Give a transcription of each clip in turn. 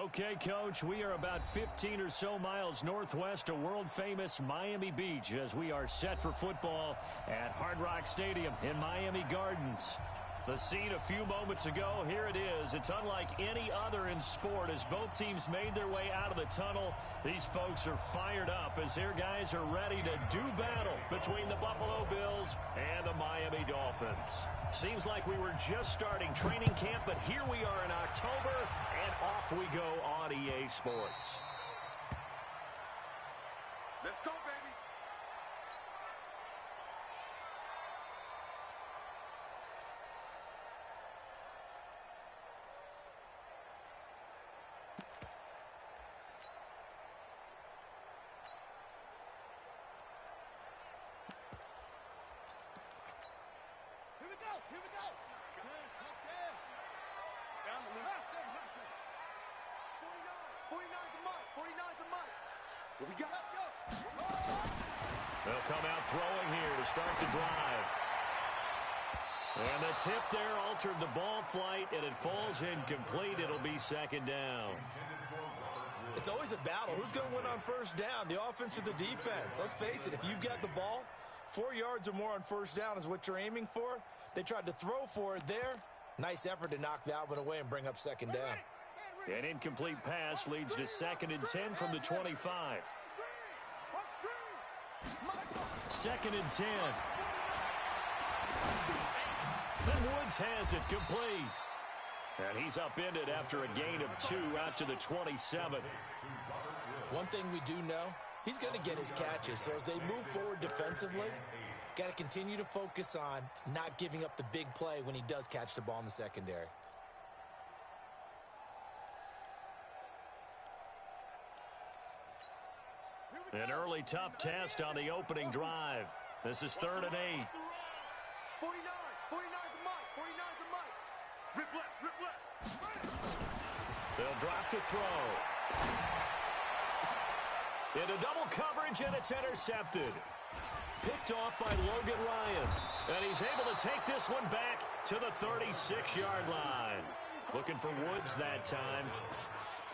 Okay, Coach, we are about 15 or so miles northwest of world-famous Miami Beach as we are set for football at Hard Rock Stadium in Miami Gardens. The scene a few moments ago, here it is. It's unlike any other in sport as both teams made their way out of the tunnel. These folks are fired up as their guys are ready to do battle between the Buffalo Bills and the Miami Dolphins. Seems like we were just starting training camp, but here we are in October, and off we go on EA Sports. Let's go, baby. Here we go. Touchdown. Down the loop. 49's the mic. 49's the mic. What we got? Let's go. They'll come out throwing here to start the drive. And the tip there altered the ball flight, and it falls incomplete. It'll be second down. It's always a battle. Who's going to win on first down, the offense or the defense? Let's face it, if you've got the ball, 4 yards or more on first down is what you're aiming for. They tried to throw for it there. Nice effort to knock that one away and bring up second down. An incomplete pass leads to 2nd and 10 from the 25. 2nd and 10. And Woods has it complete. And he's upended after a gain of 2 out to the 27. One thing we do know, he's going to get his catches. So as they move forward defensively, got to continue to focus on not giving up the big play when he does catch the ball in the secondary. An early tough test on the opening drive. This is 3rd and 8. 49's the mic. 49's the mic. Rip left. They'll drop to throw. Into double coverage, and it's intercepted. Picked off by Logan Ryan. And he's able to take this one back to the 36-yard line. Looking for Woods that time.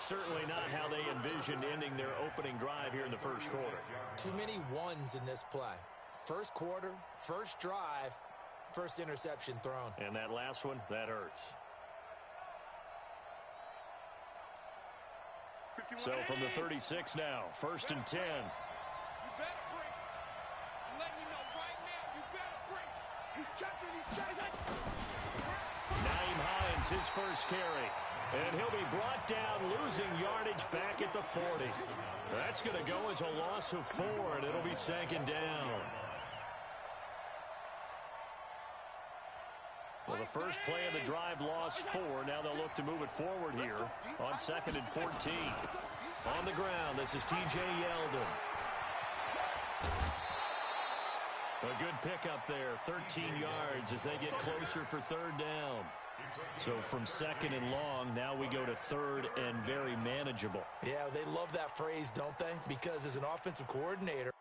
Certainly not how they envisioned ending their opening drive here in the first quarter. Too many ones in this play. First quarter, first drive, first interception thrown. And that last one, that hurts. So from the 36 now, 1st and 10. Naeem Hines, his first carry. And he'll be brought down, losing yardage back at the 40. That's going to go as a loss of 4, and it'll be 2nd down. Well, the first play of the drive lost 4. Now they'll look to move it forward here on 2nd and 14. On the ground, this is T.J. Yeldon. A good pickup there, 13 yards as they get closer for 3rd down. So from 2nd and long, now we go to 3rd and very manageable. Yeah, they love that phrase, don't they? Because as an offensive coordinator,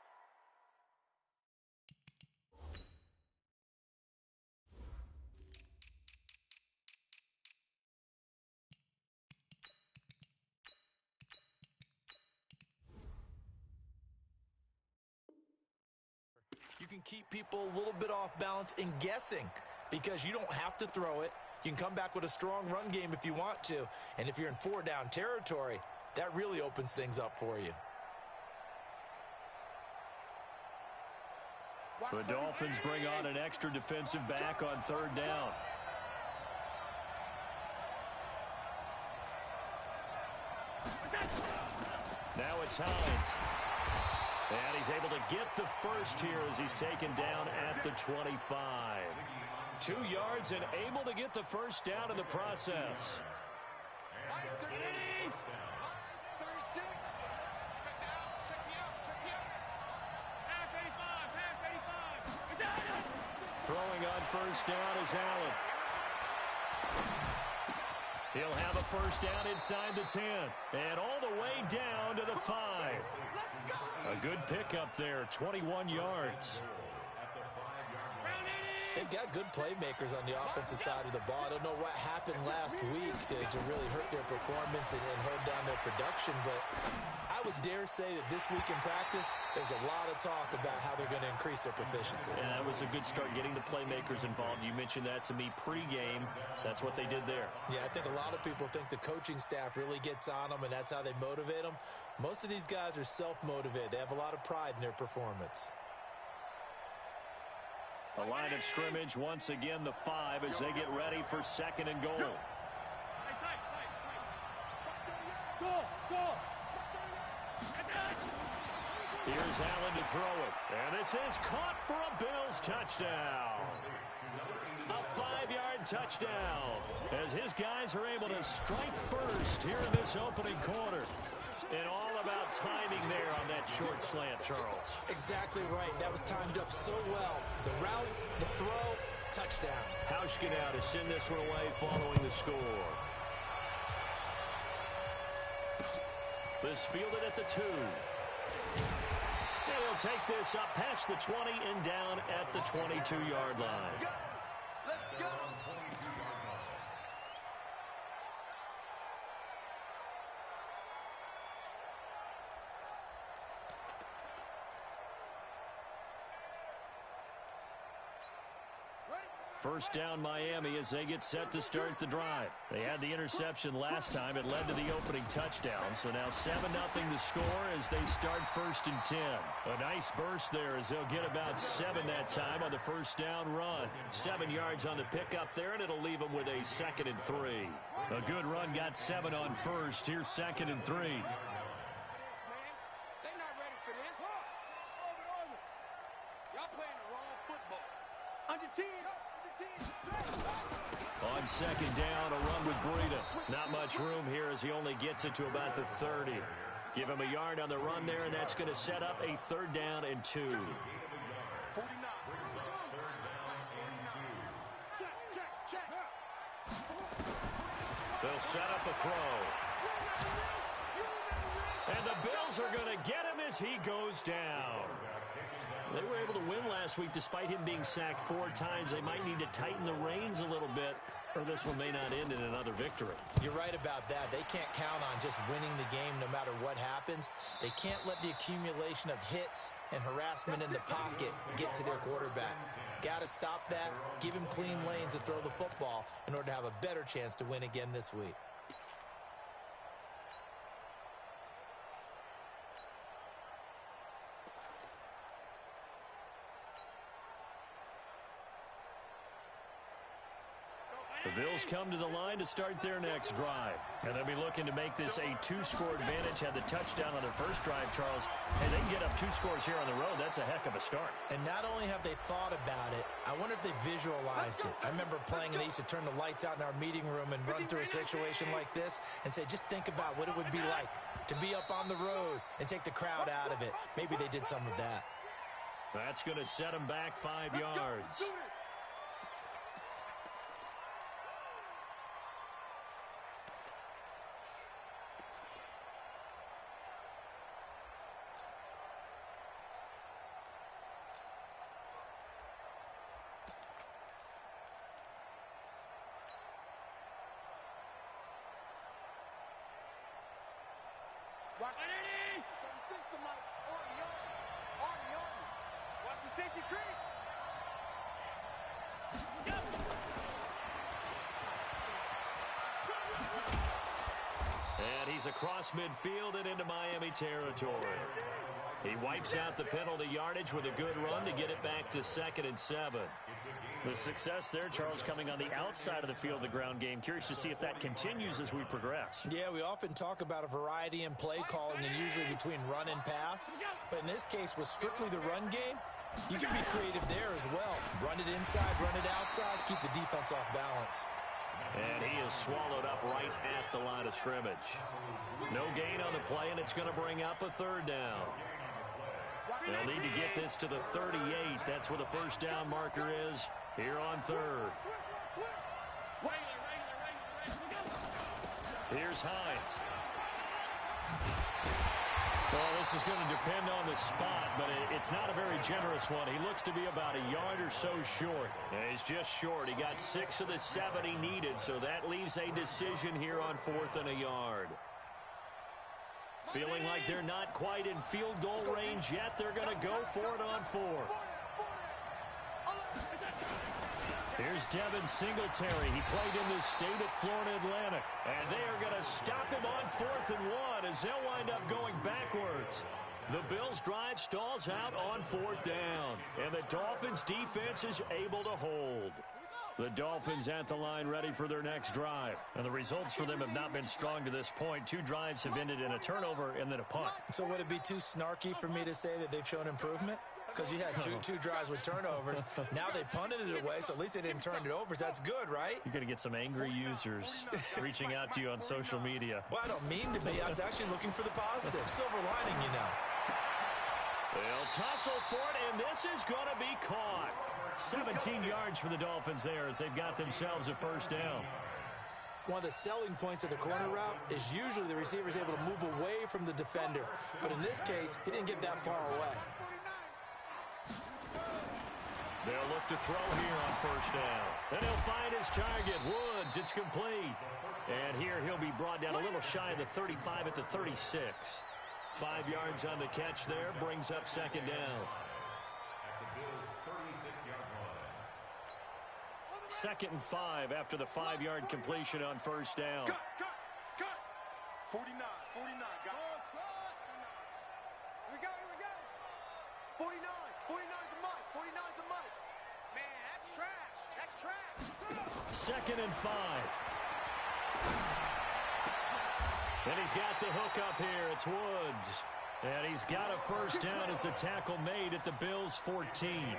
you can keep people a little bit off balance and guessing because you don't have to throw it. You can come back with a strong run game if you want to. And if you're in 4-down territory, that really opens things up for you. The Dolphins bring on an extra defensive back on 3rd down. Now it's Hines. And he's able to get the first here as he's taken down at the 25. 2 yards and able to get the first down in the process. Throwing on first down is Allen. He'll have a first down inside the 10. And all the way down to the 5. A good pickup there, 21 yards. They've got good playmakers on the offensive side of the ball. I don't know what happened last week to really hurt their performance and hold down their production, but I would dare say that this week in practice, there's a lot of talk about how they're going to increase their proficiency. Yeah, that was a good start getting the playmakers involved. You mentioned that to me pregame. That's what they did there. Yeah, I think a lot of people think the coaching staff really gets on them, and that's how they motivate them. Most of these guys are self-motivated. They have a lot of pride in their performance. The line of scrimmage, once again, the 5 as they get ready for 2nd and goal. Here's Allen to throw it. And this is caught for a Bills touchdown. A 5-yard touchdown as his guys are able to strike first here in this opening quarter. And all about timing there on that short slant, Charles. Exactly right. That was timed up so well. The route, the throw, touchdown. Hauschka now to send this one away following the score. This fielded at the 2. And he'll take this up past the 20 and down at the 22-yard line. Let's go. First down Miami as they get set to start the drive. They had the interception last time. It led to the opening touchdown. So now 7-0 to score as they start 1st and 10. A nice burst there as they'll get about 7 that time on the first down run. 7 yards on the pickup there, and it'll leave them with a 2nd and 3. A good run got 7 on first. Here's 2nd and 3. They're not ready for this. Y'all playing the wrong football. Under 10. On 2nd down, a run with Breida. Not much room here as he only gets it to about the 30. Give him a yard on the run there, and that's going to set up a 3rd down and 2. 49. Check. They'll set up a throw. And the Bills are going to get him as he goes down. They were able to win last week despite him being sacked 4 times. They might need to tighten the reins a little bit, or this one may not end in another victory. You're right about that. They can't count on just winning the game no matter what happens. They can't let the accumulation of hits and harassment in the pocket get to their quarterback. Got to stop that, give him clean lanes to throw the football in order to have a better chance to win again this week. The Bills come to the line to start their next drive. And they'll be looking to make this a 2-score advantage. Had the touchdown on their first drive, Charles. And they can get up 2 scores here on the road. That's a heck of a start. And not only have they thought about it, I wonder if they visualized it. I remember playing and they used to turn the lights out in our meeting room and run through a situation like this and say, just think about what it would be like to be up on the road and take the crowd out of it. Maybe they did some of that. That's going to set them back 5 yards. Watch the safety creep. And he's across midfield and into Miami territory. He wipes out the penalty yardage with a good run to get it back to 2nd and 7. The success there, Charles, coming on the outside of the field, the ground game. Curious to see if that continues as we progress. Yeah, we often talk about a variety in play calling and usually between run and pass. But in this case, with strictly the run game, you can be creative there as well. Run it inside, run it outside, keep the defense off balance. And he is swallowed up right at the line of scrimmage. No gain on the play, and it's going to bring up a 3rd down. They'll need to get this to the 38. That's where the first down marker is here on 3rd. Here's Hines. Well, this is going to depend on the spot, but it's not a very generous one. He looks to be about a yard or so short. And he's just short. He got 6 of the 7 he needed, so that leaves a decision here on 4th and a yard. Feeling like they're not quite in field goal range yet, they're going to go for it on 4th. Here's Devin Singletary. He played in this state at Florida Atlantic. And they are going to stop him on 4th and 1 as they'll wind up going backwards. The Bills' drive stalls out on 4th down. And the Dolphins' defense is able to hold. The Dolphins at the line ready for their next drive. And the results for them have not been strong to this point. 2 drives have ended in a turnover and then a punt. So would it be too snarky for me to say that they've shown improvement? Because you had two drives with turnovers. Now they punted it away, so at least they didn't turn it over. So that's good, right? You're going to get some angry users reaching out to you on social media. Well, I don't mean to be. I was actually looking for the positive. Silver lining, you know. They'll tussle for it, and this is going to be caught. 17 yards for the Dolphins there as they've got themselves a first down. One of the selling points of the corner route is usually the receiver is able to move away from the defender. But in this case, he didn't get that far away. They'll look to throw here on first down. And he'll find his target, Woods. It's complete. And here he'll be brought down a little shy of the 35 at the 36. 5 yards on the catch there, brings up second down. Second and 5 after the 5-yard completion on first down. Cut. 49, got it. Here we go. 49 to Mike. 49 to Mike. Man, that's trash. Second and 5. And he's got the hook up here. It's Woods. And he's got a first down as the tackle made at the Bills' 14.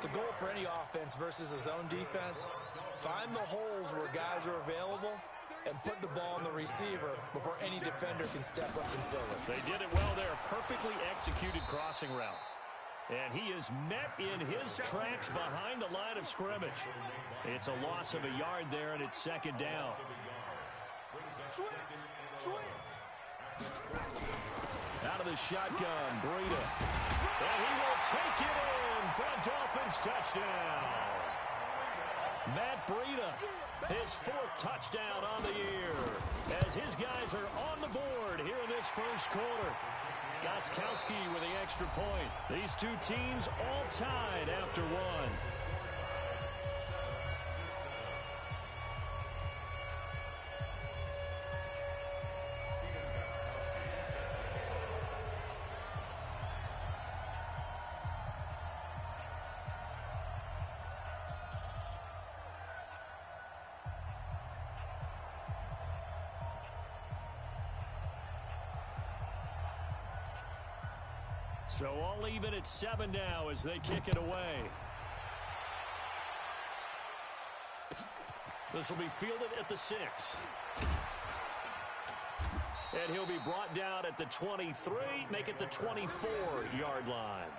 The goal for any offense versus a zone defense, find the holes where guys are available and put the ball on the receiver before any defender can step up and fill it. They did it well there. Perfectly executed crossing route. And he is met in his tracks behind the line of scrimmage. It's a loss of a yard there, and it's second down. Out of the shotgun, Breida. And he will take it in for a Dolphins touchdown. Matt Breida, his 4th touchdown on the year, as his guys are on the board here in this first quarter. Gostkowski with the extra point. These two teams all tied after one. So all even at 7 now as they kick it away. This will be fielded at the 6. And he'll be brought down at the 23, make it the 24-yard line.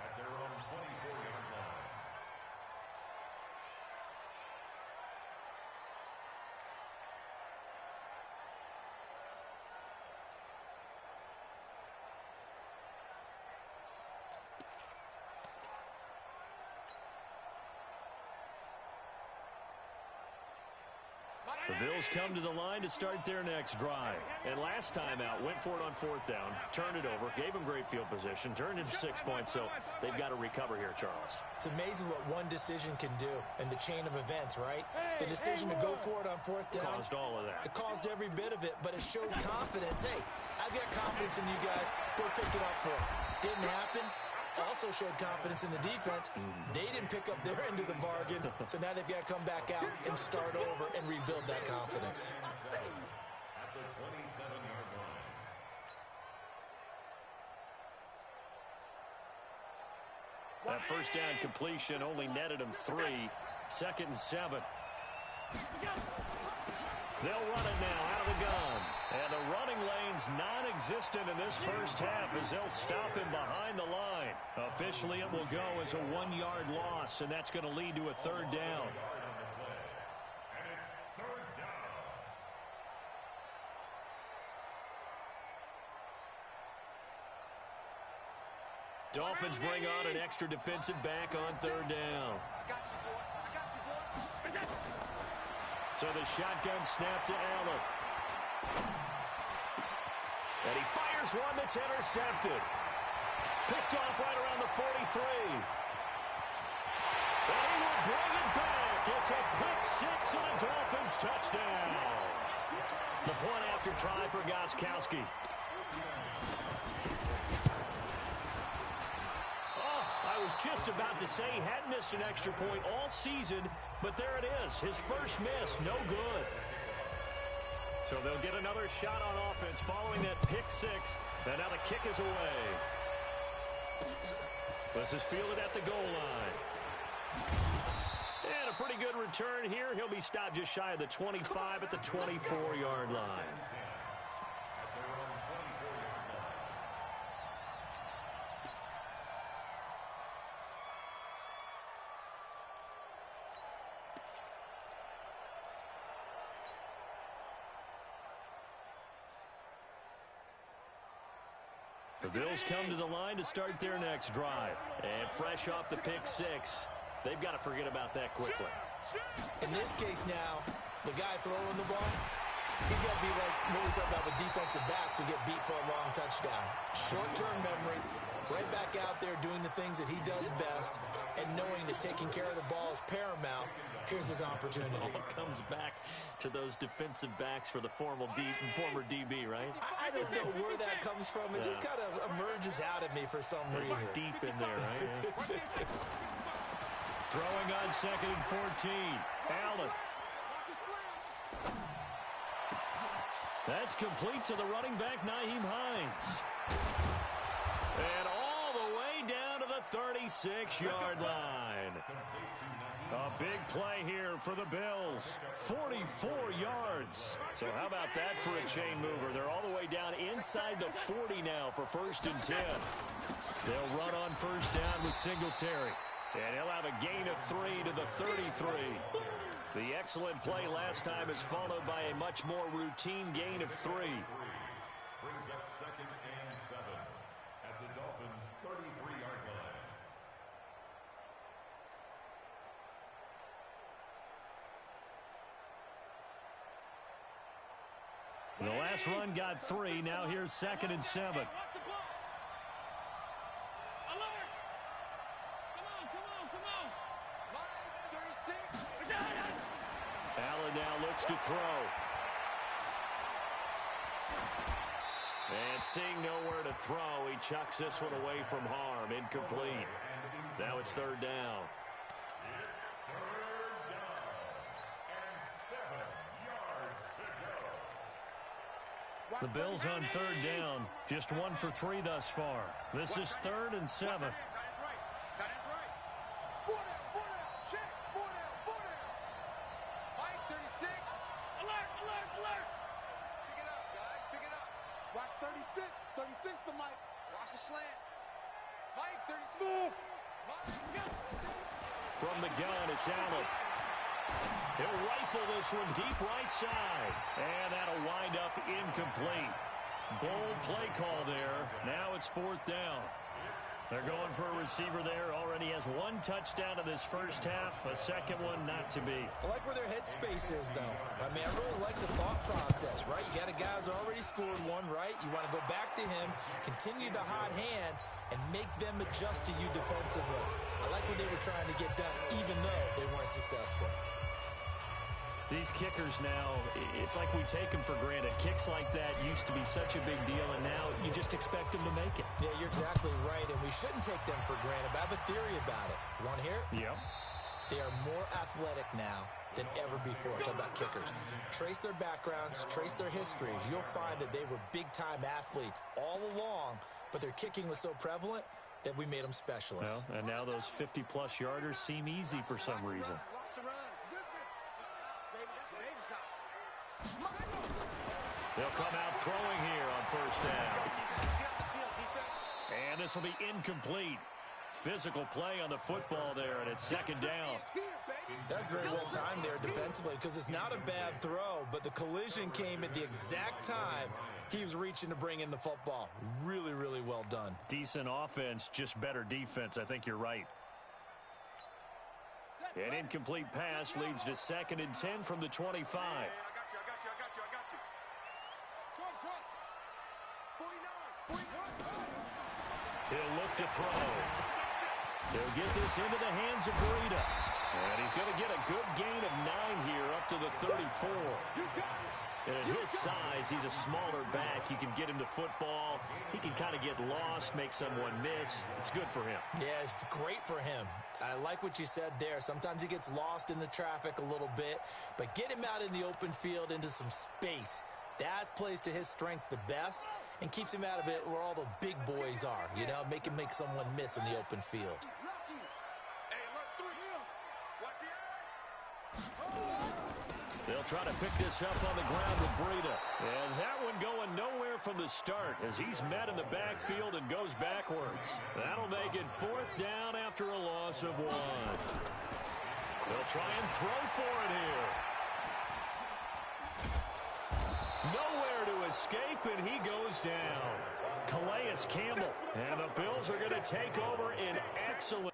The Bills come to the line to start their next drive. And last time out, went for it on 4th down, turned it over, gave them great field position, turned into 6 points, so they've got to recover here, Charles. It's amazing what one decision can do in the chain of events, right? The decision to go for it on 4th down. Caused all of that. It caused every bit of it, but it showed confidence. Hey, I've got confidence in you guys. Go pick it up for it. Didn't happen. Also showed confidence in the defense. They didn't pick up their end of the bargain, so now they've got to come back out and start over and rebuild that confidence. That first down completion only netted them 3. 2nd and 7. They'll run it now out of the gun. And the running lane's non-existent in this first half as they'll stop him behind the line. Officially, it will go as a 1-yard loss, and that's going to lead to a 3rd down. Dolphins bring on an extra defensive back on third down. I got you, boy. I got you, boy. So the shotgun snap to Allen. And he fires one that's intercepted. Picked off right around the 43. And he will bring it back. It's a pick six and a Dolphins touchdown. The point after try for Gostkowski. Oh, I was just about to say he hadn't missed an extra point all season, but there it is. His first miss, no good. So they'll get another shot on offense following that pick six. And now the kick is away. This is fielded at the goal line. And a pretty good return here. He'll be stopped just shy of the 25 at the 24-yard line. The Bills come to the line to start their next drive. And fresh off the pick six, they've got to forget about that quickly. In this case now, the guy throwing the ball, he's got to be like what we talk about with defensive backs who get beat for a long touchdown. Short-term memory, right back out there doing the things that he does best, and knowing that taking care of the ball is paramount. Here's his opportunity. It all comes back to those defensive backs for the former DB, right? I don't know where that comes from. It just kind of emerges out of me for some reason. It's deep in there, right? Throwing on 2nd and 14. Allen. That's complete to the running back, Nyheim Hines. And all the way down to the 36-yard line. A big play here for the Bills. 44 yards. So how about that for a chain mover? They're all the way down inside the 40 now for 1st and 10. They'll run on 1st down with Singletary. And he'll have a gain of 3 to the 33. The excellent play last time is followed by a much more routine gain of 3. Brings up 2nd and 7 at the Dolphins' 33-yard line. The last run got 3. Now here's 2nd and 7. Allen now looks to throw. And seeing nowhere to throw, he chucks this one away from harm. Incomplete. Now it's 3rd down. The Bills on 3rd down, just 1 for 3 thus far. This is 3rd and 7. Watch 36. 36 to Mike. Watch the slant. Mike, 30 smooth. From the gun, it's Allen. He'll rifle this one deep right side. And that'll wind up incomplete. Bold play call there. Now it's 4th down. They're going for a receiver there. Already has 1 touchdown in this first half. A second one not to be. I like where their headspace is, though. I mean, I really like the thought process, right? You got a guy who's already scored 1, right? You want to go back to him, continue the hot hand, and make them adjust to you defensively. I like what they were trying to get done, even though they weren't successful. These kickers now, it's like we take them for granted. Kicks like that used to be such a big deal, and now you just expect them to make it. Yeah, you're exactly right, and we shouldn't take them for granted, but I have a theory about it. You want to hear it? Yeah. They are more athletic now than ever before. Talk about kickers. Trace their backgrounds, trace their histories. You'll find that they were big-time athletes all along, but their kicking was so prevalent that we made them specialists. Well, and now those 50-plus yarders seem easy for some reason. They'll come out throwing here on 1st down. And this will be incomplete. Physical play on the football there, and it's 2nd down. That's very well timed there defensively because it's not a bad throw, but the collision came at the exact time he was reaching to bring in the football. Really, really well done. Decent offense, just better defense. I think you're right. An incomplete pass leads to 2nd and 10 from the 25. I got you. 49. He'll look to throw. They'll get this into the hands of Breida. And he's going to get a good gain of 9 here up to the 34. And at his size, he's a smaller back. You can get him to football. He can kind of get lost, make someone miss. It's good for him. Yeah, it's great for him. I like what you said there. Sometimes he gets lost in the traffic a little bit, but get him out in the open field into some space. That plays to his strengths the best and keeps him out of it where all the big boys are, you know, make him make someone miss in the open field. They'll try to pick this up on the ground with Breida. And that one going nowhere from the start as he's met in the backfield and goes backwards. That'll make it 4th down after a loss of 1. They'll try and throw for it here. Nowhere to escape, and he goes down. Calais Campbell. And the Bills are going to take over in excellent.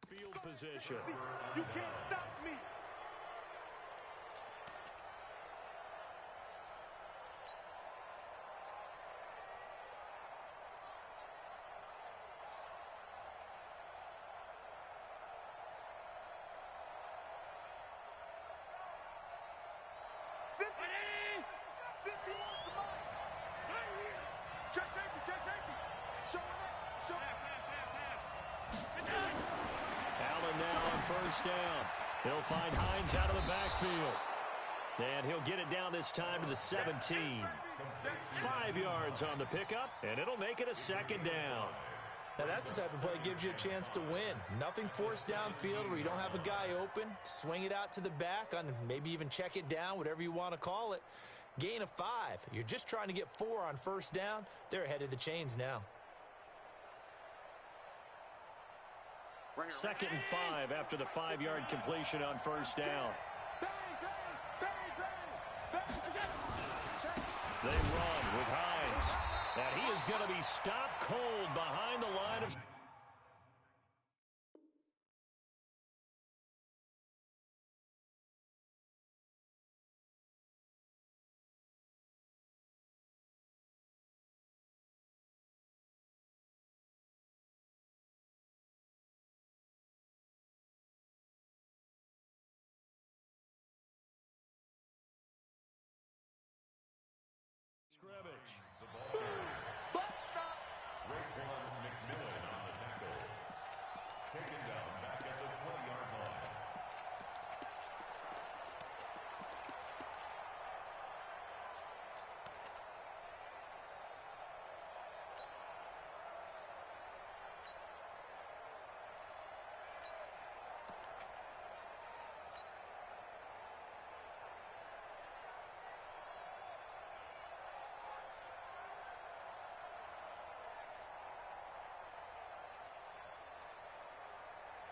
Field position. You can't stop me. Check safety. Show it. Allen now on 1st down. He'll find Hines out of the backfield. And he'll get it down this time to the 17. 5 yards on the pickup, and it'll make it a 2nd down. Now, that's the type of play that gives you a chance to win. Nothing forced downfield where you don't have a guy open. Swing it out to the back, on maybe even check it down, whatever you want to call it. Gain of 5. You're just trying to get 4 on 1st down. They're ahead of the chains now. 2nd and 5 after the 5-yard completion on 1st down. They run with Hines. And he is going to be stopped cold behind the line of... scrimmage. Taken down back at the 20-yard line.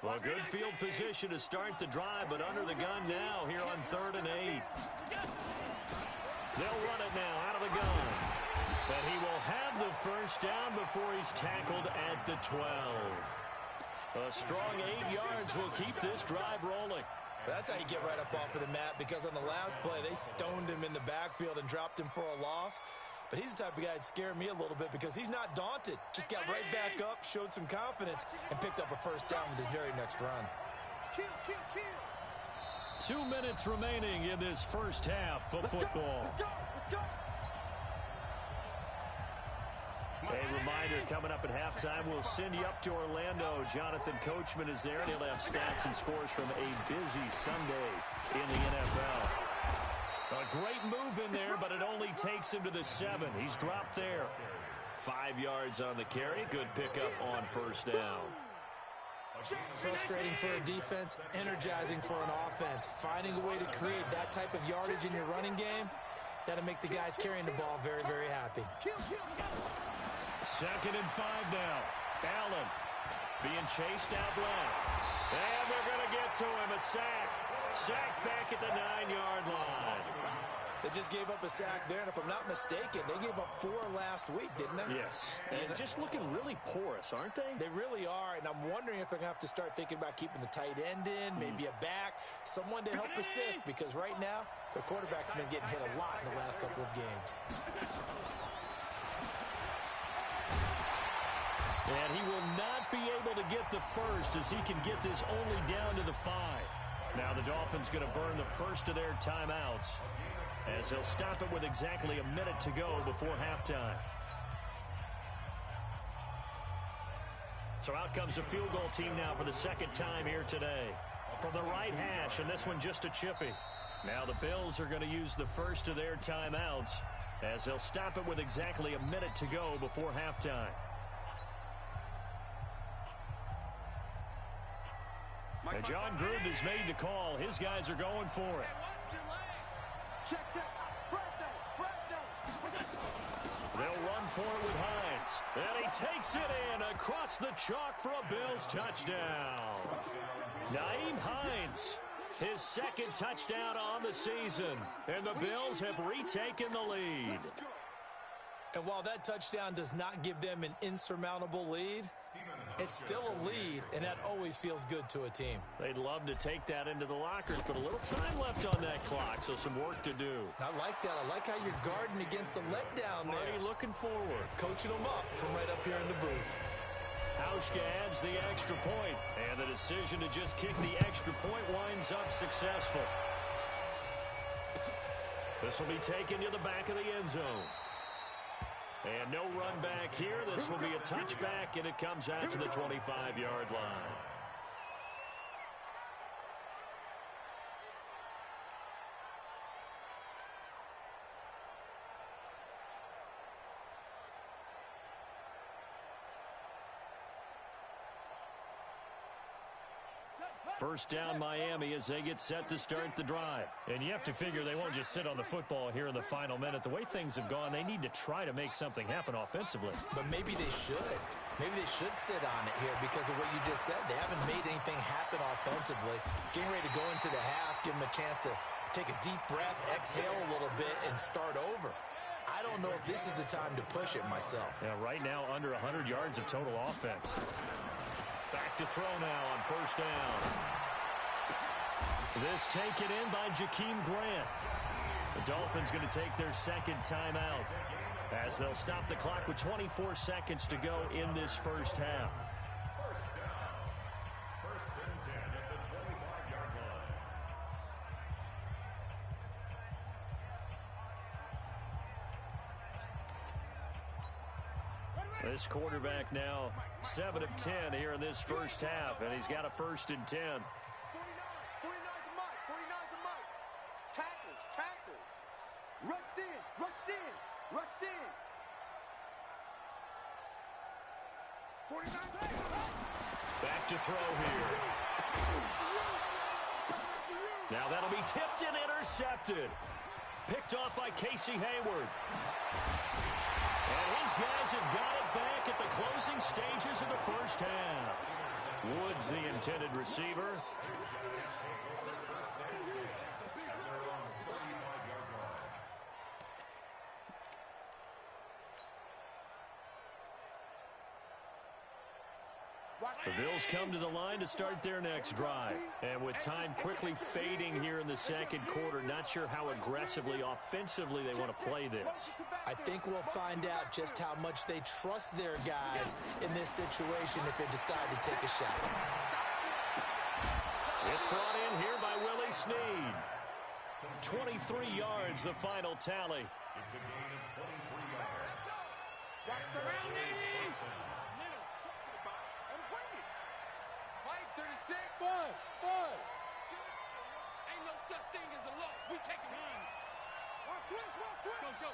Well, good field position to start the drive, but under the gun now here on 3rd and 8. They'll run it now out of the gun. But he will have the 1st down before he's tackled at the 12. A strong 8 yards will keep this drive rolling. That's how you get right up off of the mat, because on the last play, they stoned him in the backfield and dropped him for a loss. But he's the type of guy that scared me a little bit because he's not daunted. Just got right back up, showed some confidence, and picked up a 1st down with his very next run. Kill. 2 minutes remaining in this 1st half of football. Let's go. A reminder, coming up at halftime, we'll send you up to Orlando. Jonathan Coachman is there, and he'll have stats and scores from a busy Sunday in the NFL. A great move in there, but it only takes him to the 7. He's dropped there. 5 yards on the carry. Good pickup on first down. Frustrating for a defense, energizing for an offense. Finding a way to create that type of yardage in your running game, that'll make the guys carrying the ball very, very happy. 2nd and 5 now. Allen being chased out left. And they're going to get to him. A sack. Sack back at the 9-yard line. They just gave up a sack there, and if I'm not mistaken, they gave up 4 last week, didn't they? Yes. And just looking really porous, aren't they? They really are, and I'm wondering if they're going to have to start thinking about keeping the tight end in, maybe a back, someone to help assist, because right now, their quarterback's been getting hit a lot in the last couple of games. And he will not be able to get the first as he can get this only down to the 5. Now the Dolphins going to burn the first of their timeouts, as they'll stop it with exactly a minute to go before halftime. So out comes the field goal team now for the 2nd time here today. From the right hash, and this one just a chippy. Now the Bills are going to use the first of their timeouts, as they'll stop it with exactly a minute to go before halftime. And John Gruden has made the call. His guys are going for it. They'll run for it with Hines. And he takes it in across the chalk for a Bills touchdown. Nyheim Hines, his 2nd touchdown on the season. And the Bills have retaken the lead. And while that touchdown does not give them an insurmountable lead, it's still a lead, and that always feels good to a team. They'd love to take that into the lockers, but a little time left on that clock, so some work to do. I like that. I like how you're guarding against a letdown there. Already looking forward. Coaching them up from right up here in the booth. Hauschka adds the extra point, and the decision to just kick the extra point winds up successful. This will be taken to the back of the end zone. And no run back here. This will be a touchback, and it comes out to the 25-yard line. First down Miami as they get set to start the drive. And you have to figure they won't just sit on the football here in the final minute. The way things have gone, they need to try to make something happen offensively. But maybe they should. Maybe they should sit on it here because of what you just said. They haven't made anything happen offensively. Getting ready to go into the half, give them a chance to take a deep breath, exhale a little bit, and start over. I don't know if this is the time to push it myself. Yeah, right now under 100 yards of total offense. Back to throw now on first down. This taken in by Jakeem Grant. The Dolphins going to take their 2nd timeout as they'll stop the clock with 24 seconds to go in this first half. First and 10 at the 25-yard line. This quarterback now 7 of 10 here in this first half, and he's got a 1st and 10. 49 to Mike. 49 to Mike. Tackles. Rush in. 49. Back to throw here. Now that'll be tipped and intercepted. Picked off by Casey Hayward. And his guys have got it back at the closing stages of the first half. Woods, the intended receiver. The Bills come to the line to start their next drive. And with time quickly fading here in the second quarter, not sure how aggressively, offensively they want to play this. I think we'll find out just how much they trust their guys in this situation if they decide to take a shot. It's brought in here by Willie Snead. 23 yards, the final tally. It's a gain of 23 yards. Watch the rounding. Ain't no such thing as a loss. We take it on. Go.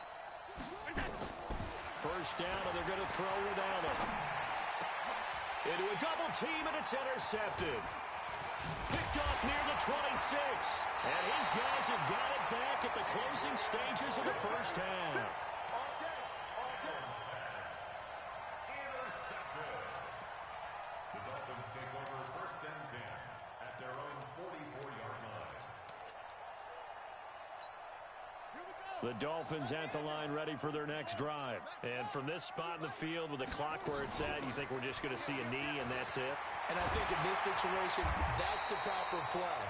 First down, and they're going to throw without it. Into a double team, and it's intercepted. Picked off near the 26. And his guys have got it back at the closing stages of the first half. The Dolphins take over first and 10 at their own 44-yard line. The Dolphins at the line ready for their next drive. And from this spot in the field with the clock where it's at, you think we're just going to see a knee and that's it? And I think in this situation, that's the proper play.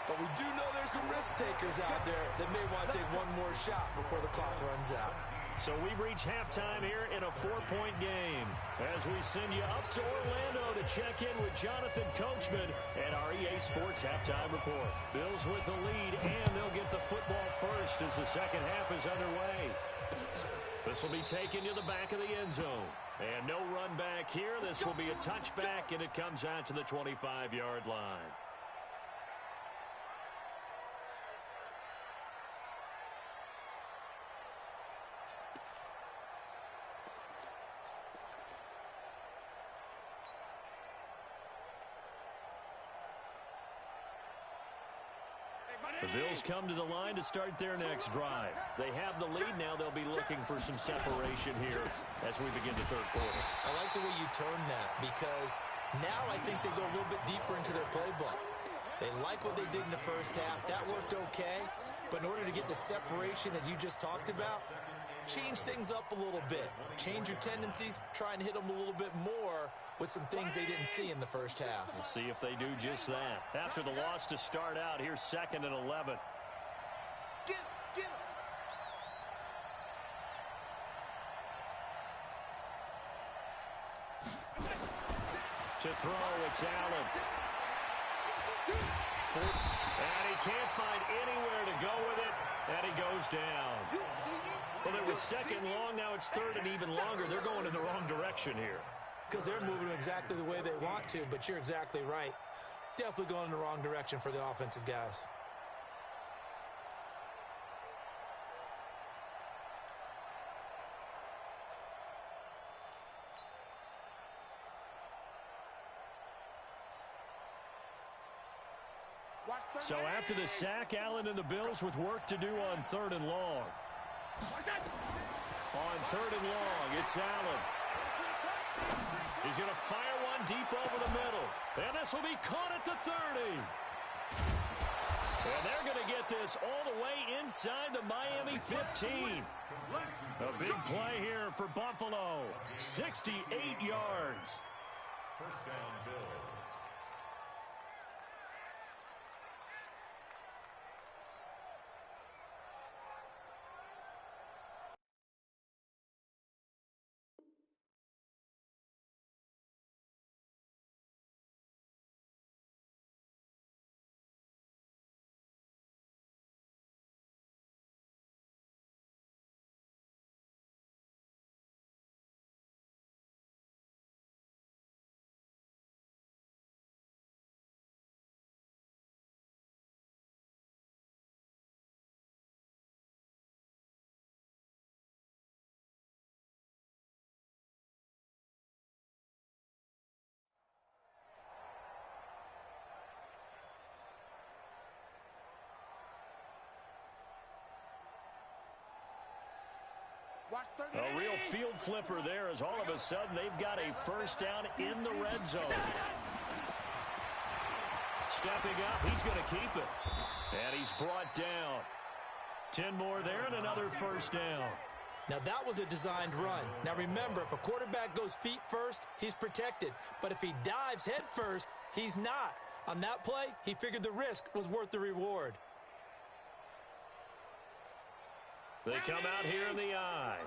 But we do know there's some risk takers out there that may want to take one more shot before the clock runs out. So we've reached halftime here in a 4-point game as we send you up to Orlando to check in with Jonathan Coachman and our EA Sports Halftime Report. Bills with the lead, and they'll get the football first as the second half is underway. This will be taken to the back of the end zone. And no run back here. This will be a touchback, and it comes out to the 25-yard line. The Bills come to the line to start their next drive. They have the lead now. They'll be looking for some separation here as we begin the third quarter. I like the way you turn that because now I think they go a little bit deeper into their playbook. They like what they did in the first half. That worked okay. But in order to get the separation that you just talked about, change things up a little bit. Change your tendencies. Try and hit them a little bit more with some things they didn't see in the first half. We'll see if they do just that. After the loss to start out, here's 2nd and 11. Get him. To throw, it's Allen. And he can't find anywhere to go with it, and he goes down. Well, it was 2nd long, now it's 3rd and even longer. They're going in the wrong direction here. Because they're moving exactly the way they want to, but you're exactly right. Definitely going in the wrong direction for the offensive guys. So after the sack, Allen and the Bills with work to do on 3rd and long. On 3rd and long, it's Allen. He's going to fire one deep over the middle. And this will be caught at the 30. And they're going to get this all the way inside the Miami 15. A big play here for Buffalo. 68 yards. First down, Bills. A real field flipper there as all of a sudden they've got a first down in the red zone. Stepping up, he's going to keep it. And he's brought down. 10 more there and another first down. Now that was a designed run. Now remember, if a quarterback goes feet first, he's protected. But if he dives head first, he's not. On that play, he figured the risk was worth the reward. They come out here in the eye.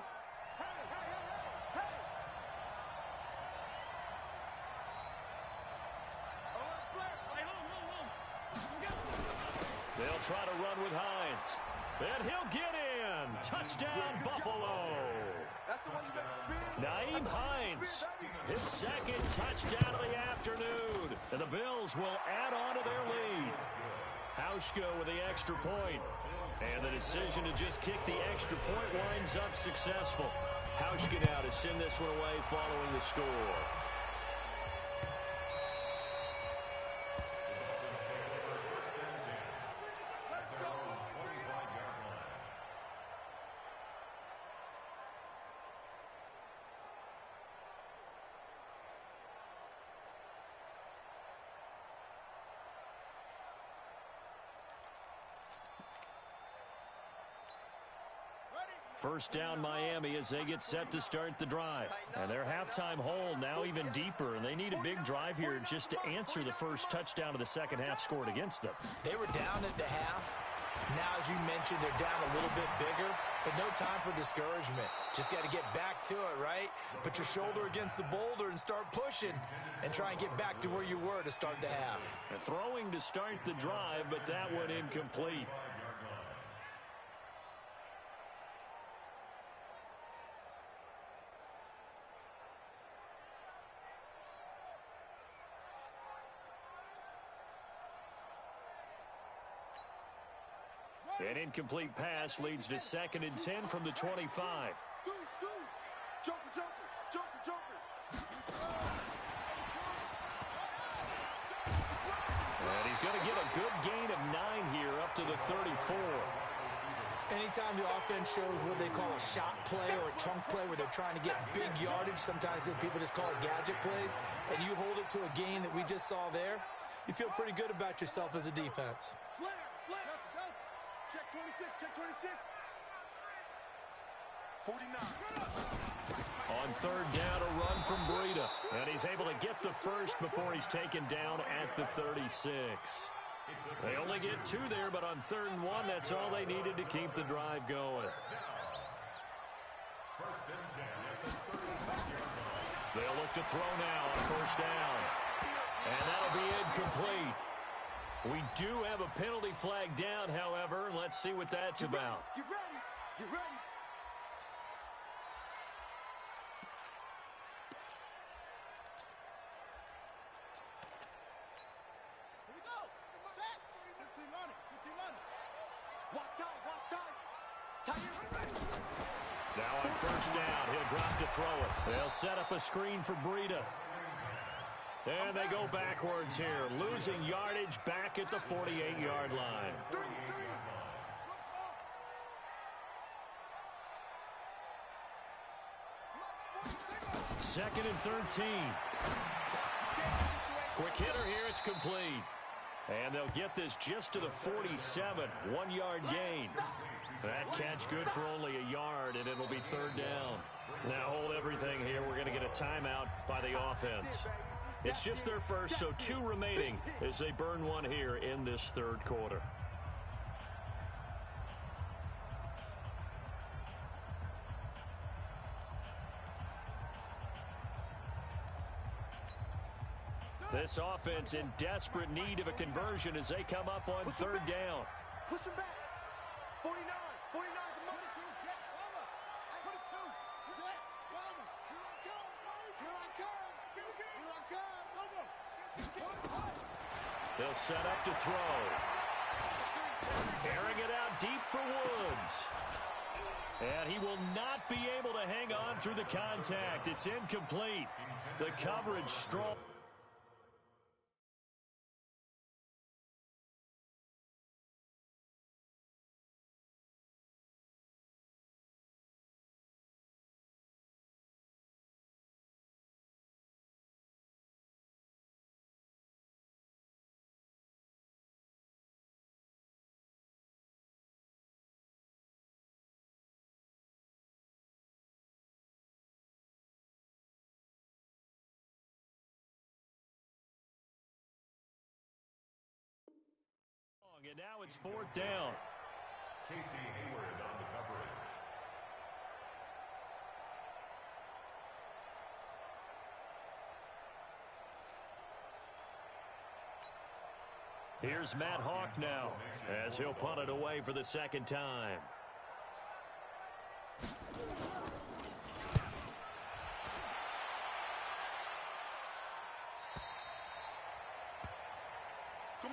They'll try to run with Hines. And he'll get in. Touchdown, Buffalo. Naeem Hines, his 2nd touchdown of the afternoon. And the Bills will add on to their lead. Hauschka with the extra point. And the decision to just kick the extra point winds up successful. Hauschka now to send this one away following the score. First down Miami as they get set to start the drive. And their halftime hole now even deeper, and they need a big drive here just to answer the first touchdown of the second half scored against them. They were down at the half. Now, as you mentioned, they're down a little bit bigger, but no time for discouragement. Just got to get back to it, right? Put your shoulder against the boulder and start pushing and try and get back to where you were to start the half. And throwing to start the drive, but that one incomplete. An incomplete pass leads to 2nd and 10 from the 25. Joker, joker, joker, joker. And he's going to get a good gain of 9 here up to the 34. Anytime the offense shows what they call a shot play or a chunk play where they're trying to get big yardage, sometimes people just call it gadget plays, and you hold it to a gain that we just saw there, you feel pretty good about yourself as a defense. Slam, slam. Check 26, check 26. 49. On third down, a run from Breida. And he's able to get the first before he's taken down at the 36. They only get 2 there, but on 3rd and 1, that's all they needed to keep the drive going. First and 10 at the 36-yard line. They'll look to throw now on first down. And that'll be incomplete. We do have a penalty flag down, however, and let's see what that's about. Get ready. Get ready. Here we go. Set. 15 on it. 15 on it. Watch time. Watch time. Now on first down, he'll drop to throw it. They'll set up a screen for Breida. And they go backwards here, losing yardage back at the 48-yard line. 2nd and 13. Quick hitter here, it's complete. And they'll get this just to the 47, 1-yard gain. That catch good for only a yard, and it'll be 3rd down. Now hold everything here. We're going to get a timeout by the offense. It's just their first, so 2 remaining as they burn one here in this 3rd quarter. This offense in desperate need of a conversion as they come up on 3rd down. Push him back. 49. 49. Come on. 22. Jet, cover. 22. Jet, cover. Here I come. Here I come. They'll set up to throw. Airing it out deep for Woods. And he will not be able to hang on through the contact. It's incomplete. The coverage strong. And now it's 4th down. Casey Hayward on the coverage. Here's Matt Hawk now as he'll punt it away for the 2nd time.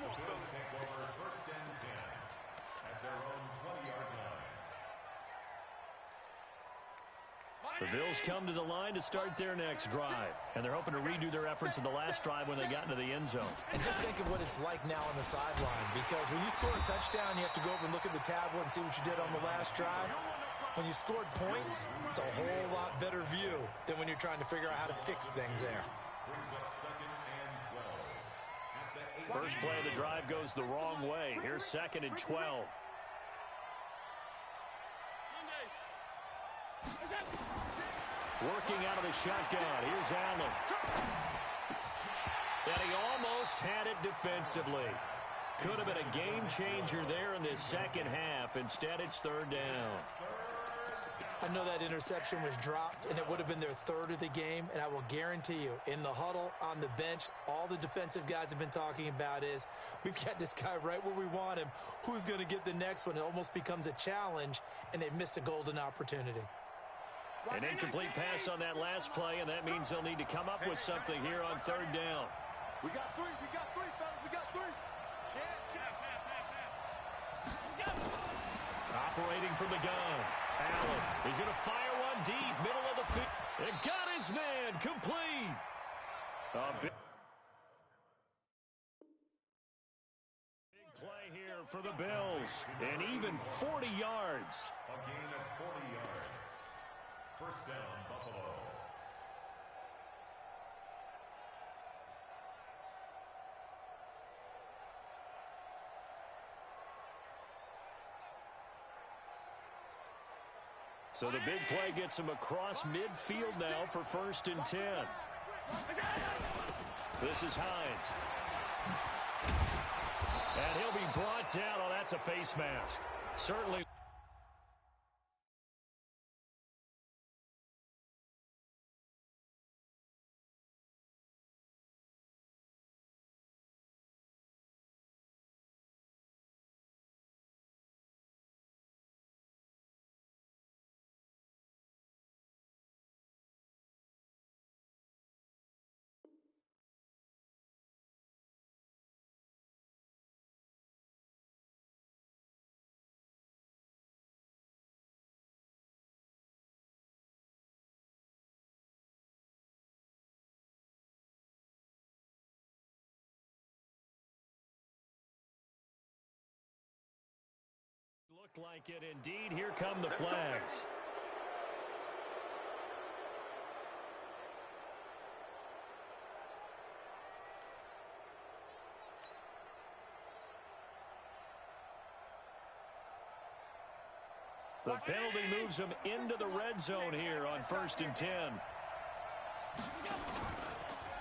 The Bills take over first and 10 at their own 20-yard line. The Bills come to the line to start their next drive, and they're hoping to redo their efforts in the last drive when they got into the end zone. And just think of what it's like now on the sideline, because when you score a touchdown, you have to go over and look at the tablet and see what you did on the last drive. When you scored points, it's a whole lot better view than when you're trying to figure out how to fix things there. Brings up second and 12 at the 8. First play of the drive goes the wrong way. Here's second and 12. Working out of the shotgun. Here's Allen. And he almost had it defensively. Could have been a game changer there in this second half. Instead, it's third down. I know that interception was dropped, and it would have been their third of the game, and I will guarantee you, in the huddle, on the bench, all the defensive guys have been talking about is, we've got this guy right where we want him. Who's going to get the next one? It almost becomes a challenge, and they missed a golden opportunity. An incomplete pass on that last play, and that means they'll need to come up with something here on third down. We got three, fellas, we got three. Operating from the gun. Allen, he's going to fire one deep, middle of the field. And got his man, complete. A big play here for the Bills, and even 40 yards. A gain of 40 yards. First down, Buffalo. So the big play gets him across midfield now for first and 10. This is Hines. And he'll be brought down. Oh, that's a face mask. Certainly. Looked like it indeed. Here come the flags. The penalty moves him into the red zone here on first and 10.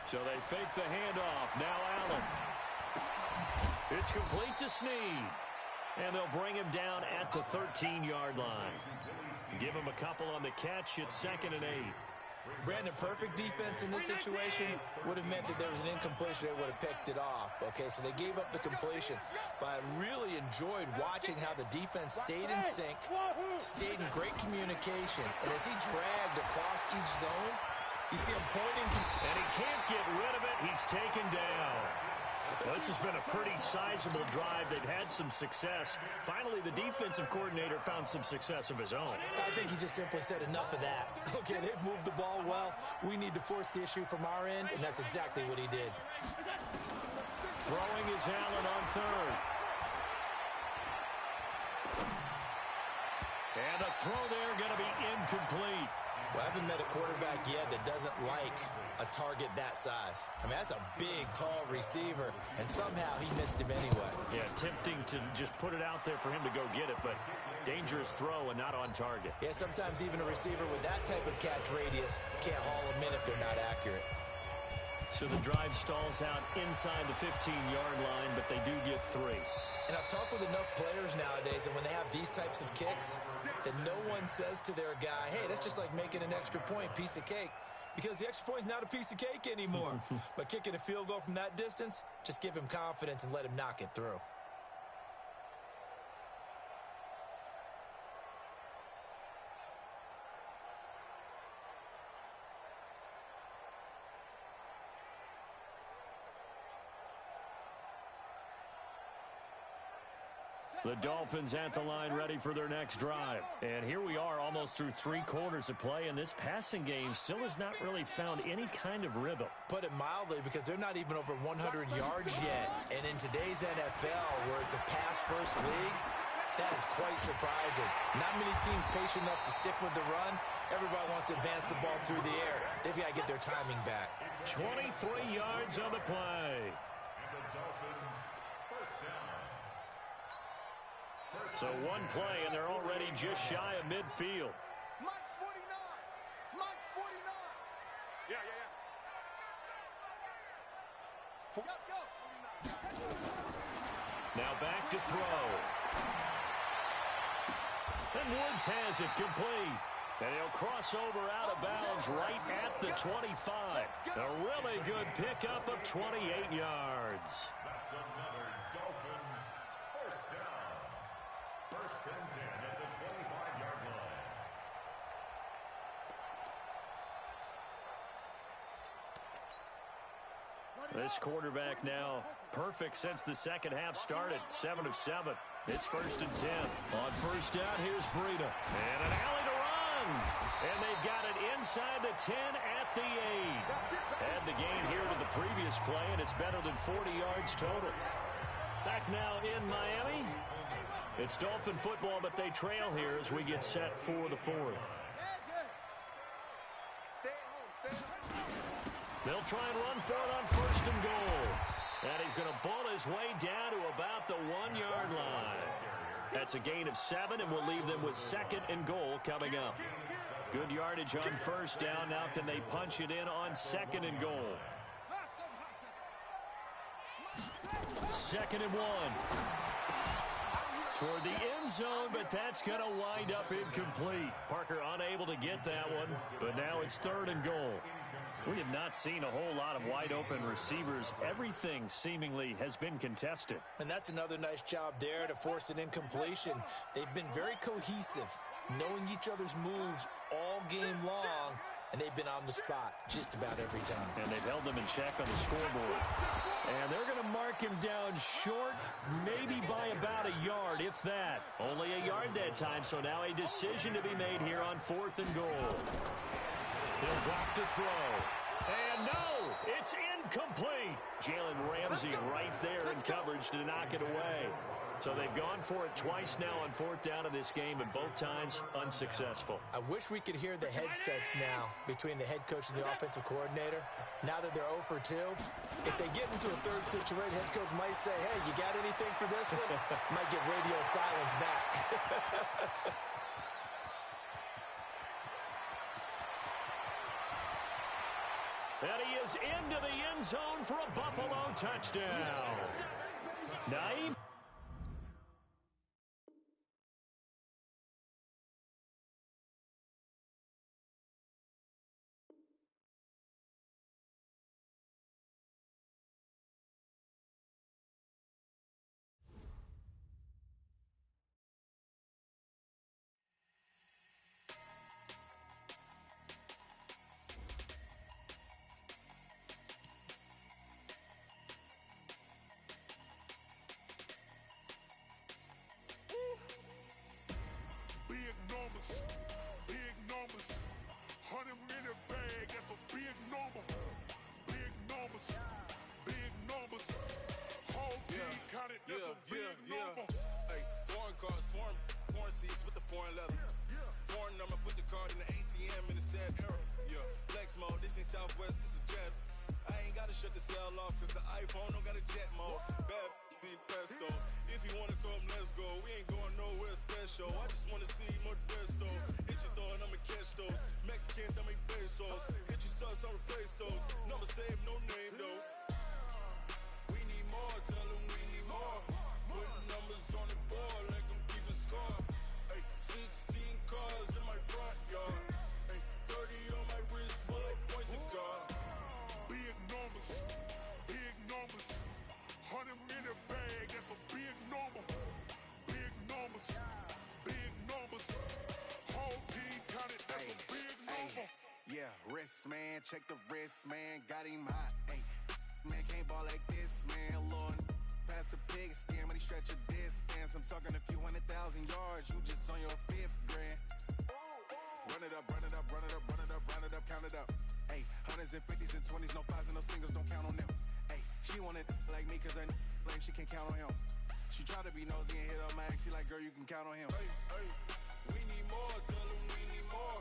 So they fake the handoff. Now Allen. It's complete to Snead. And they'll bring him down at the 13-yard line. Give him a couple on the catch. It's second and 8. Brandon, perfect defense in this situation would have meant that there was an incompletion. They would have picked it off. Okay, so they gave up the completion. But I really enjoyed watching how the defense stayed in sync, stayed in great communication. And as he dragged across each zone, you see him pointing. And he can't get rid of it. He's taken down. Well, this has been a pretty sizable drive. They've had some success. Finally, the defensive coordinator found some success of his own. I think he just simply said enough of that. Okay, they've moved the ball well. We need to force the issue from our end, and that's exactly what he did. Throwing is Allen on third. And a throw there going to be incomplete. Well, I haven't met a quarterback yet that doesn't like a target that size. I mean, that's a big, tall receiver, and somehow he missed him anyway. Yeah, tempting to just put it out there for him to go get it, but dangerous throw and not on target. Yeah, sometimes even a receiver with that type of catch radius can't haul them in if they're not accurate. So the drive stalls out inside the 15-yard line, but they do get 3. And I've talked with enough players nowadays, and when they have these types of kicks, that no one says to their guy, hey, that's just like making an extra point, piece of cake. Because the extra point is not a piece of cake anymore. But kicking a field goal from that distance, just give him confidence and let him knock it through. The Dolphins at the line ready for their next drive. And here we are almost through 3 quarters of play, and this passing game still has not really found any kind of rhythm. Put it mildly, because they're not even over 100 yards yet. And in today's NFL, where it's a pass-first league, that is quite surprising. Not many teams patient enough to stick with the run. Everybody wants to advance the ball through the air. They've got to get their timing back. 23 yards on the play. So one play, and they're already just shy of midfield. March 49. March 49. Yeah. Go. Now back to throw. And Woods has it complete. And he'll cross over out of bounds right at the 25. A really good pickup of 28 yards. That's another Dolphins first down. First and 10 at the 25-yard line. This quarterback now perfect since the second half started. 7 of 7. It's first and 10. On first down, here's Breida. And an alley to run. And they've got it inside the 10 at the 8. Add the gain here to the previous play, and it's better than 40 yards total. Back now in Miami. It's Dolphin football, but they trail here as we get set for the 4th. They'll try and run for it on first and goal. And he's going to bull his way down to about the 1-yard line. That's a gain of 7, and we'll leave them with second and goal coming up. Good yardage on first down. Now can they punch it in on second and goal? Second and 1. Toward the end zone, but that's going to wind up incomplete. Parker unable to get that one, but now it's third and goal. We have not seen a whole lot of wide-open receivers. Everything seemingly has been contested. And that's another nice job there to force an incompletion. They've been very cohesive, knowing each other's moves all game long, and they've been on the spot just about every time. And they've held them in check on the scoreboard. And they're going to mark him down short, maybe by about a yard, if that. Only a yard that time, so now a decision to be made here on fourth and goal. He'll drop to throw. And no, it's incomplete. Jalen Ramsey right there in coverage to knock it away. So they've gone for it twice now on fourth down in this game, and both times unsuccessful. I wish we could hear the headsets now between the head coach and the offensive coordinator. Now that they're 0 for 2, if they get into a third situation, head coach might say, hey, you got anything for this one? Might get radio silence back. And he is into the end zone for a Buffalo touchdown. Naeem. Big numbers, 100 minute bag, that's a big number. Big numbers, whole team counted, that's a big number. Hey, foreign cars, foreign seats with the foreign leather. Foreign number, put the card in the ATM in the sad era. Yeah, flex mode, this ain't Southwest, this is jet. I ain't gotta shut the cell off, cause the iPhone don't got a jet mode. Bad need pesto. If you wanna come, let's go. We ain't going nowhere special. I just wanna see more desto. Hit your thought, I'ma catch those. Mexican, I make pesos. Hit your sus, I'll replace those. Number save, no name though. We need more, tell them we need more. Putting numbers on the board, like them keep a score. Hey, 16 cars in my front yard. Hey, 30 on my wrist, while I point to God. Big numbers, 100 minute bag, that's a big number. Big numbers, whole team counted, that's a big number. Yeah, wrist man, check the wrist man, got him hot. Ay, man can't ball like this, man. Lord, pass the pig skin when he stretch a distance. bands, I'm talking a few 100,000 yards. You just on your 5th grand. Run it up, run it up, run it up, run it up, run it up, count it up. Hey, hundreds and 50s and 20s, no 5s and no singles, don't count on them. Hey, she want it like me, cause her lame, she can't count on him. She try to be nosy and hit up my ex, she like, girl, you can count on him. Hey, hey, we need more, tell them we need more.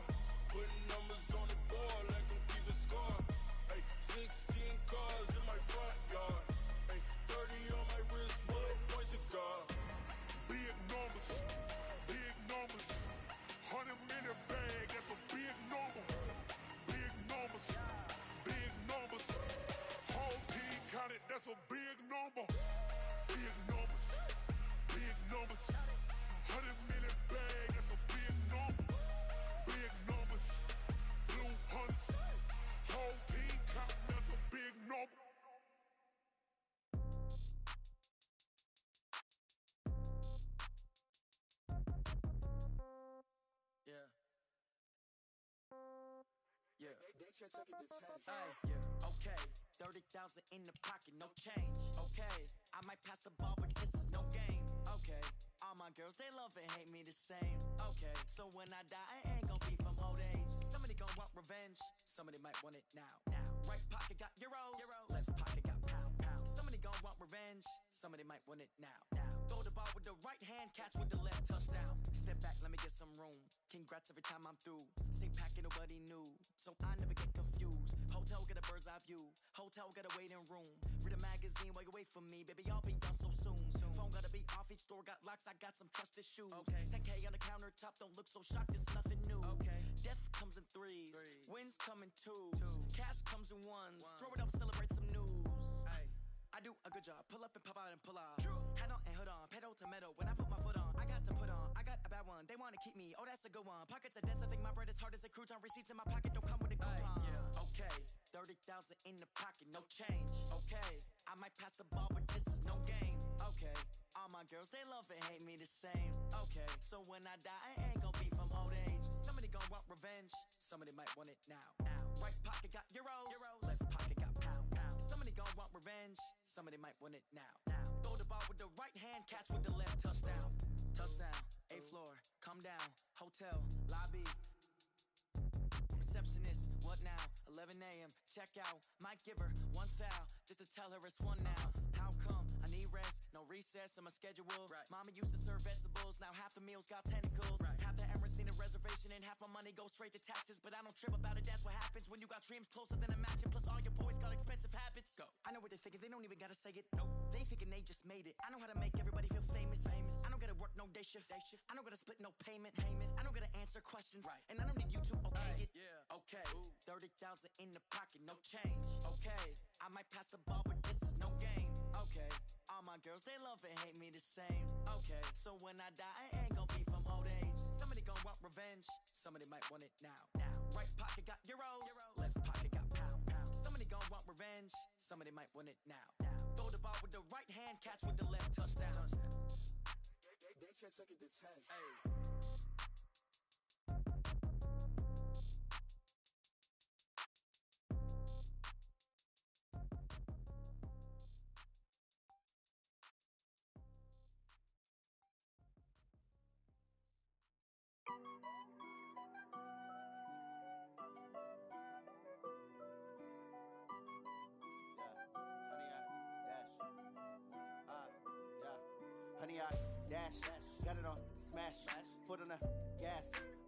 Putting numbers on the board, let them keep the score. Hey, 16 cars in my front yard. Hey, 30 on my wrist, bullet point to God. Big numbers, big numbers. 100 minute bag, that's a big number. Big numbers, big numbers. Whole team counted, that's a big number. Big numbers, big numbers. 100 minute bag, that's a big number. Big numbers, blue hunts. Whole team counting, that's a big number. Yeah. Yeah. Hey, yeah. Okay. 30,000 in the pocket, no change. Okay. I might pass the ball, but this is no game. Okay. All my girls, they love and hate me the same. Okay. So when I die, I ain't gon' be from old age. Somebody gon' want revenge. Somebody might want it now. Right pocket got euros. Left pocket got pound. Somebody gon' want revenge. Somebody might want it now. Throw the ball with the right hand, catch with the left, touchdown. Step back, let me get some room. Congrats every time I'm through. Same packet, nobody knew, so I never get confused. Hotel get a bird's eye view. Hotel get a waiting room. Read a magazine while you wait for me, baby. I'll be done so soon. Phone gotta be off. Each store got locks. I got some trusted shoes. Okay. 10K on the countertop. Don't look so shocked. It's nothing new. Okay. Death comes in threes. Wins come in twos. Cash comes in ones. Throw it up, celebrate some news. Ay. I do a good job. Pull up and pop out and pull out. Head on and hood on. Pedal to metal. When I put my foot on, I got to put on. I got a bad one. They wanna keep me. Oh, that's a good one. Pockets are dense. I think my bread is hard as a crouton. Receipts in my pocket don't come with a coupon. Yeah. Okay. 30,000 in the pocket, no change. Okay. I might pass the ball, but this is no game. Okay. All my girls, they love and hate me the same. Okay. So when I die, I ain't gon' be from old age. Somebody gon' want revenge. Somebody might want it now. Right pocket got euros. Left pocket got pound. Somebody gon' want revenge. Somebody might want it now. Throw the ball with the right hand, catch with the left, touchdown. Touchdown, 8th floor, come down, hotel, lobby. Receptionist, what now? 11 a.m., check out. Might give her one foul, just to tell her it's one now. How come? I need rest, no recess in my schedule. Mama used to serve vegetables, now half the meals got tentacles. Half the Emirates need a reservation and half my money goes straight to taxes. But I don't trip about it, that's what happens when you got dreams closer than a mansion. Plus all your boys got expensive habits. Go. I know what they're thinking, they don't even gotta say it. Nope. They ain't thinking they just made it. I know how to make everybody feel famous. I don't gotta work no day shift. I don't gotta split no payment. I don't gotta answer questions. And I don't need you to okay it. Okay. 30,000 in the pocket, no change. Okay. I might pass the ball, but this is no game. Okay. All my girls, they love and hate me the same. Okay. So when I die, I ain't gon' be from old age. Somebody gon' want revenge. Somebody might want it now. Right pocket got euros. Left pocket got pound. Somebody gon' want revenge. Somebody might want it now. Throw the ball with the right hand, catch with the left, touchdown. They check it to 10. Hey. Honey, I dash, got it on smash, foot on the gas.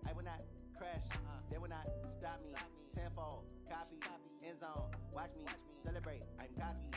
I will not crash, they will not stop me. Tenfold, copy, end zone, watch me celebrate. I'm cocky,